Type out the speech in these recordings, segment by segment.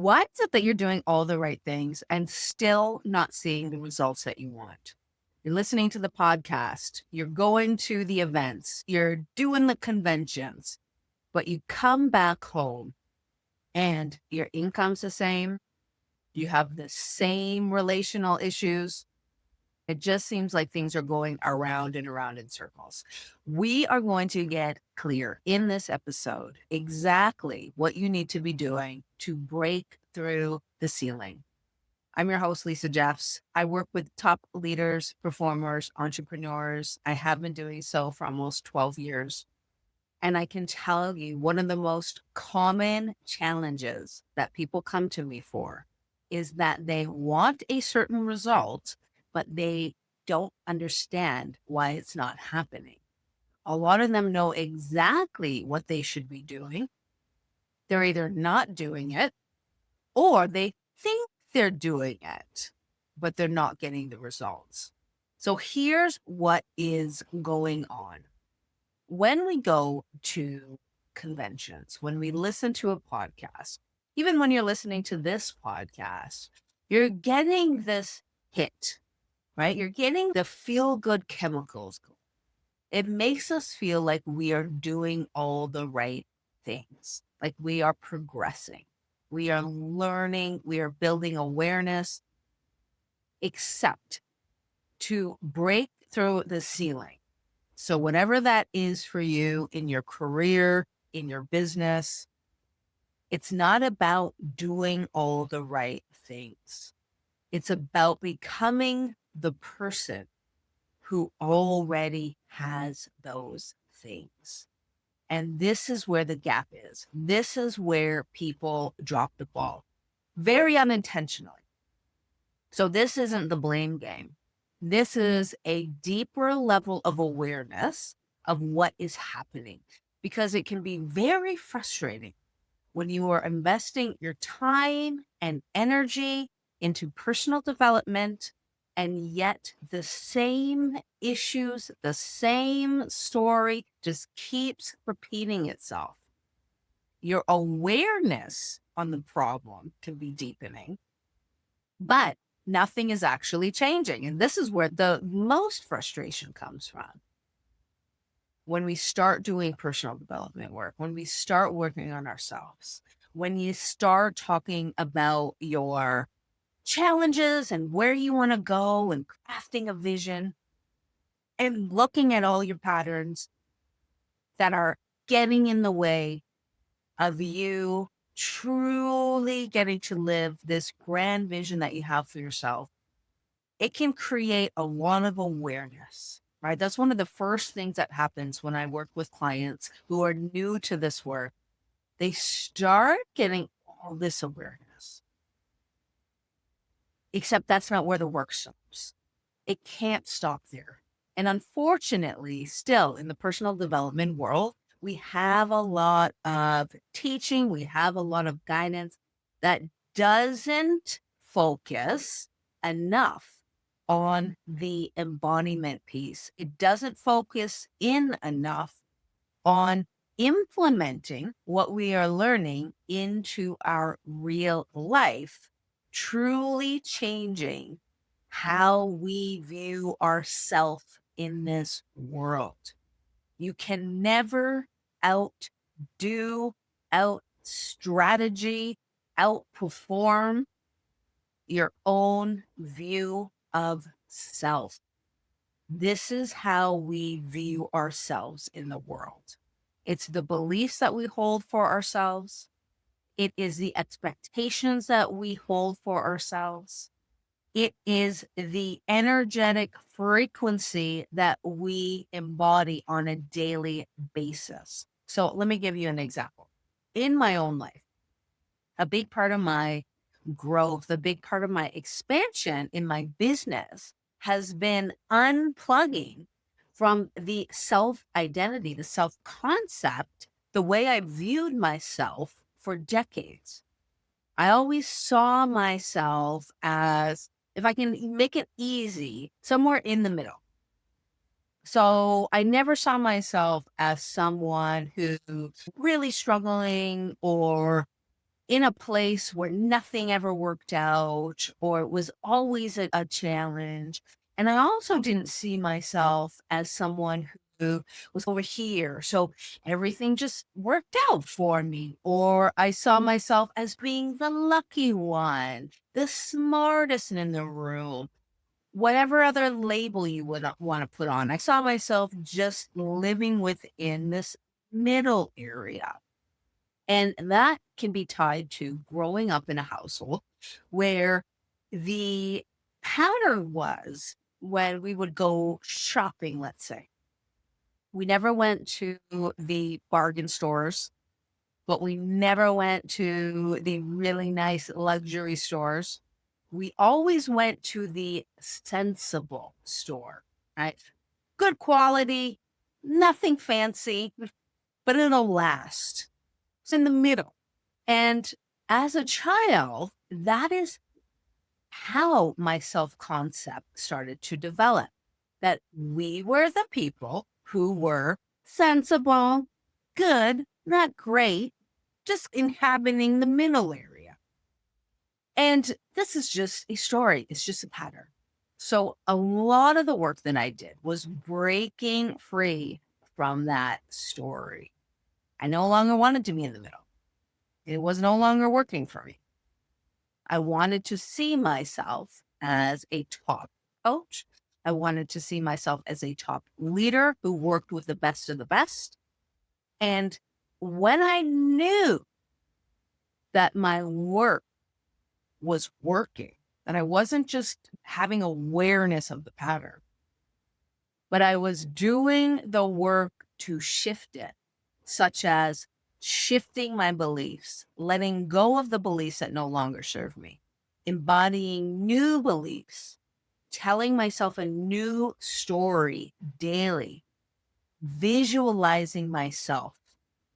Why is it that you're doing all the right things and still not seeing the results that you want? You're listening to the podcast, you're going to the events, you're doing the conventions, but you come back home and your income's the same. You have the same relational issues. It just seems like things are going around and around in circles. We are going to get clear in this episode exactly what you need to be doing to break through the ceiling. I'm your host, Lisa Jeffs. I work with top leaders, performers, entrepreneurs. I have been doing so for almost 12 years. And I can tell you one of the most common challenges that people come to me for is that they want a certain result, but they don't understand why it's not happening. A lot of them know exactly what they should be doing. They're either not doing it or they think they're doing it, but they're not getting the results. So here's what is going on. When we go to conventions, when we listen to a podcast, even when you're listening to this podcast, you're getting this hit, right? You're getting the feel good chemicals. It makes us feel like we are doing all the right things, like we are progressing, we are learning, we are building awareness, except to break through the ceiling. So, whatever that is for you in your career, in your business, it's not about doing all the right things. It's about becoming the person who already has those things. And this is where the gap is. This is where people drop the ball very unintentionally. So, this isn't the blame game. This is a deeper level of awareness of what is happening, because it can be very frustrating when you are investing your time and energy into personal development, and yet the same issues, the same story just keeps repeating itself. Your awareness on the problem can be deepening, but nothing is actually changing. And this is where the most frustration comes from. When we start doing personal development work, when we start working on ourselves, when you start talking about your challenges and where you want to go and crafting a vision and looking at all your patterns that are getting in the way of you truly getting to live this grand vision that you have for yourself, it can create a lot of awareness, right? That's one of the first things that happens when I work with clients who are new to this work. They start getting all this awareness, except that's not where the work stops. It can't stop there. And unfortunately, still in the personal development world, we have a lot of teaching, we have a lot of guidance that doesn't focus enough on the embodiment piece. It doesn't focus in enough on implementing what we are learning into our real life, truly changing how we view ourselves in this world. You can never outdo, out strategy, outperform your own view of self. This is how we view ourselves in the world. It's the beliefs that we hold for ourselves. It is the expectations that we hold for ourselves. It is the energetic frequency that we embody on a daily basis. So let me give you an example. In my own life, a big part of my growth, a big part of my expansion in my business has been unplugging from the self identity, the self concept, the way I viewed myself for decades. I always saw myself as, if I can make it easy, somewhere in the middle. So I never saw myself as someone who's really struggling or in a place where nothing ever worked out or it was always a challenge. And I also didn't see myself as someone who was over here. So everything just worked out for me. Or I saw myself as being the lucky one, the smartest in the room, whatever other label you would want to put on. I saw myself just living within this middle area. And that can be tied to growing up in a household where the pattern was when we would go shopping, let's say. We never went to the bargain stores, but we never went to the really nice luxury stores. We always went to the sensible store, right? Good quality, nothing fancy, but it'll last. It's in the middle. And as a child, that is how my self concept started to develop, that we were the people who were sensible, good, not great, just inhabiting the middle area. And this is just a story, it's just a pattern. So a lot of the work that I did was breaking free from that story. I no longer wanted to be in the middle. It was no longer working for me. I wanted to see myself as a top coach. I wanted to see myself as a top leader who worked with the best of the best. And when I knew that my work was working, that I wasn't just having awareness of the pattern, but I was doing the work to shift it, such as shifting my beliefs, letting go of the beliefs that no longer serve me, embodying new beliefs, telling myself a new story daily, visualizing myself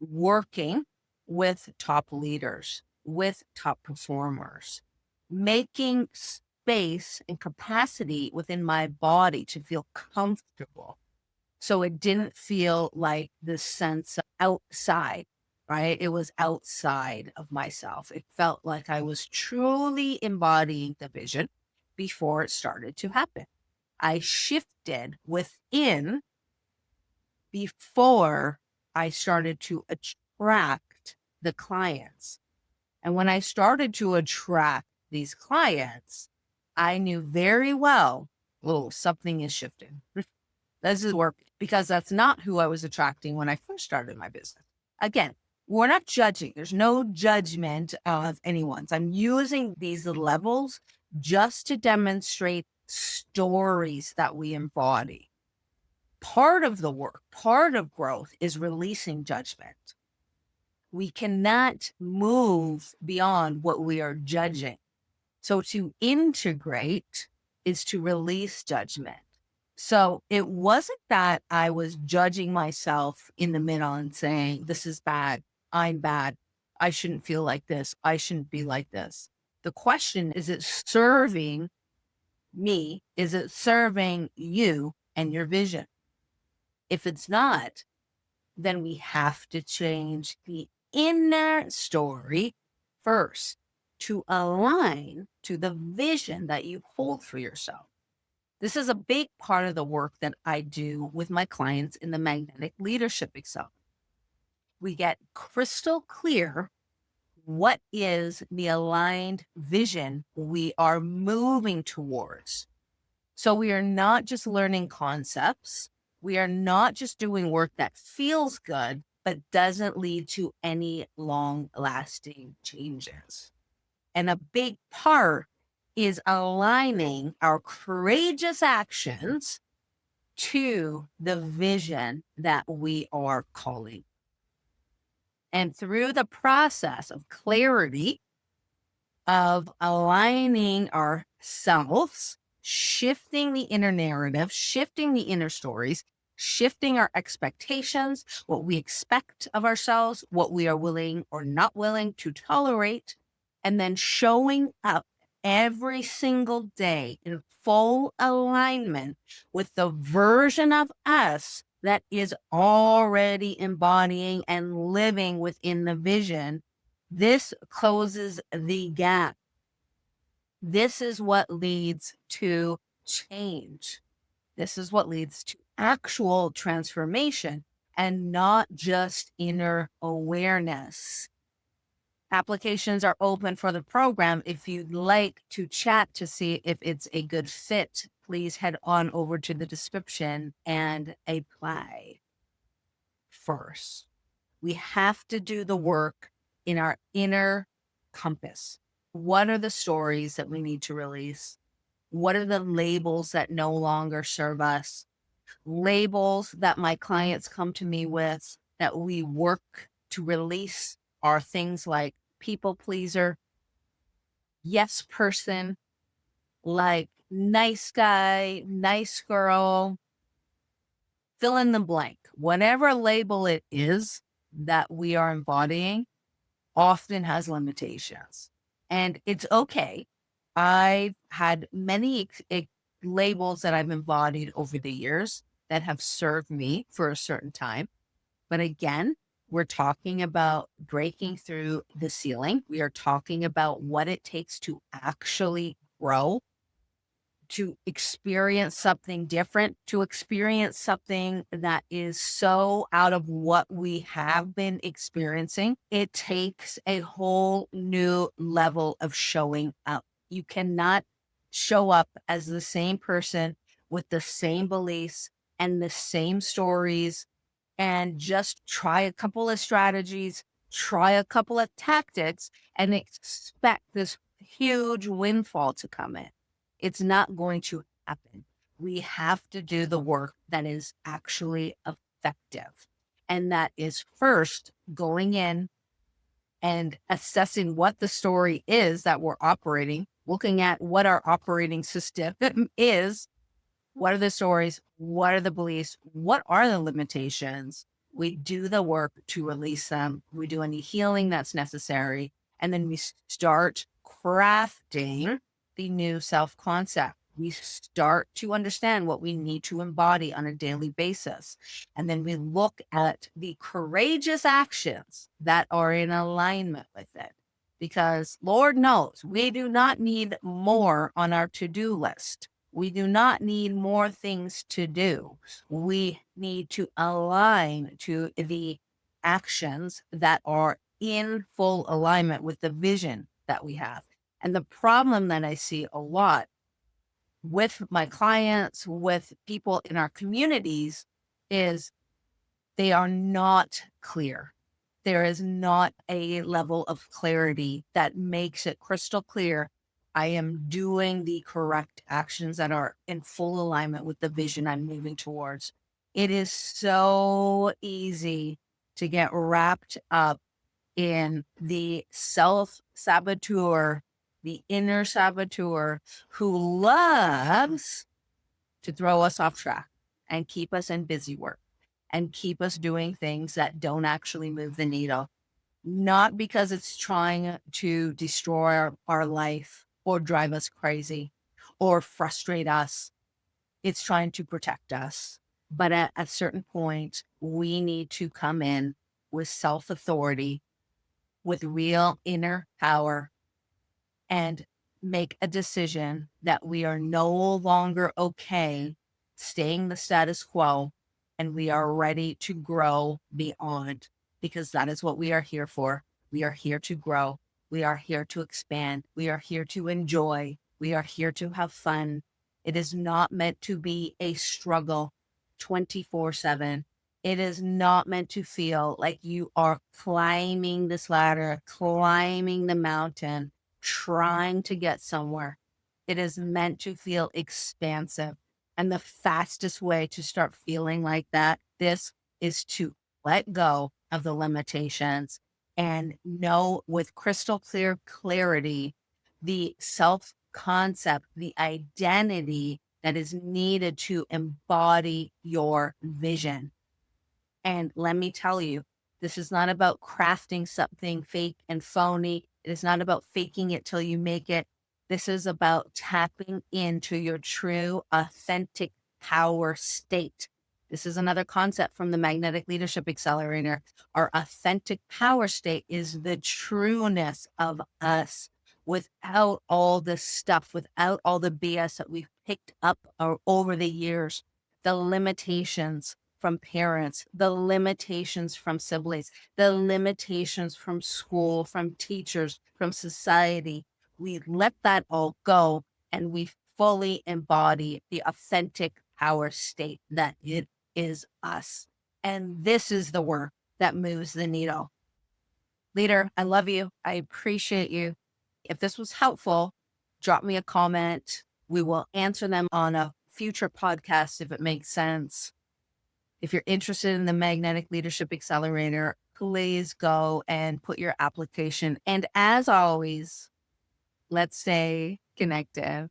working with top leaders, with top performers, making space and capacity within my body to feel comfortable. So it didn't feel like this sense of outside, right? It was outside of myself. It felt like I was truly embodying the vision before it started to happen. I shifted within before I started to attract the clients. And when I started to attract these clients, I knew very well, oh, something is shifting. This is work, because that's not who I was attracting when I first started my business. Again, we're not judging. There's no judgment of anyone's. I'm using these levels just to demonstrate stories that we embody. Part of the work, part of growth is releasing judgment. We cannot move beyond what we are judging. So to integrate is to release judgment. So it wasn't that I was judging myself in the middle and saying, this is bad, I'm bad, I shouldn't feel like this, I shouldn't be like this. The question is it serving me? Is it serving you and your vision? If it's not, then we have to change the inner story first to align to the vision that you hold for yourself. This is a big part of the work that I do with my clients in the Magnetic Leadership Excel. We get crystal clear what is the aligned vision we are moving towards. So we are not just learning concepts. We are not just doing work that feels good, but doesn't lead to any long-lasting changes. And a big part is aligning our courageous actions to the vision that we are calling. And through the process of clarity, of aligning ourselves, shifting the inner narrative, shifting the inner stories, shifting our expectations, what we expect of ourselves, what we are willing or not willing to tolerate, and then showing up every single day in full alignment with the version of us that is already embodying and living within the vision, This closes the gap. This is what leads to change. This is what leads to actual transformation and not just inner awareness. Applications are open for the program. If you'd like to chat to see if it's a good fit, please head on over to the description and apply. First, we have to do the work in our inner compass. What are the stories that we need to release? What are the labels that no longer serve us? Labels that my clients come to me with that we work to release are things like people pleaser, yes person, like nice guy, nice girl, fill in the blank. Whatever label it is that we are embodying often has limitations. And it's okay. I've had many labels that I've embodied over the years that have served me for a certain time. But again, we're talking about breaking through the ceiling. We are talking about what it takes to actually grow, to experience something different, to experience something that is so out of what we have been experiencing. It takes a whole new level of showing up. You cannot show up as the same person with the same beliefs and the same stories and just try a couple of strategies, try a couple of tactics, and expect this huge windfall to come in. It's not going to happen. We have to do the work that is actually effective. And that is first going in and assessing what the story is that we're operating, looking at what our operating system is. What are the stories? What are the beliefs? What are the limitations? We do the work to release them. We do any healing that's necessary. And then we start crafting the new self concept. We start to understand what we need to embody on a daily basis. And then we look at the courageous actions that are in alignment with it. Because Lord knows we do not need more on our to-do list. We do not need more things to do. We need to align to the actions that are in full alignment with the vision that we have. And the problem that I see a lot with my clients, with people in our communities, is they are not clear. There is not a level of clarity that makes it crystal clear. I am doing the correct actions that are in full alignment with the vision I'm moving towards. It is so easy to get wrapped up in the self saboteur, the inner saboteur who loves to throw us off track and keep us in busy work and keep us doing things that don't actually move the needle, not because it's trying to destroy our life or drive us crazy or frustrate us. It's trying to protect us. But at a certain point, we need to come in with self authority, with real inner power, and make a decision that we are no longer okay staying the status quo and we are ready to grow beyond, because that is what we are here for. We are here to grow. We are here to expand. We are here to enjoy. We are here to have fun. It is not meant to be a struggle 24/7. It is not meant to feel like you are climbing this ladder, climbing the mountain, trying to get somewhere. It is meant to feel expansive. And the fastest way to start feeling like that, this is to let go of the limitations and know with crystal clear clarity the self concept, the identity that is needed to embody your vision. And let me tell you, this is not about crafting something fake and phony. It is not about faking it till you make it. This is about tapping into your true, authentic power state. This is another concept from the Magnetic Leadership Accelerator. Our authentic power state is the trueness of us without all the stuff, without all the BS that we've picked up over the years, the limitations from parents, the limitations from siblings, the limitations from school, from teachers, from society. We let that all go and we fully embody the authentic power state that it is us. And this is the work that moves the needle. Leader, I love you. I appreciate you. If this was helpful, drop me a comment. We will answer them on a future podcast if it makes sense. If you're interested in the Magnetic Leadership Accelerator, please go and put your application. And as always, let's stay connected.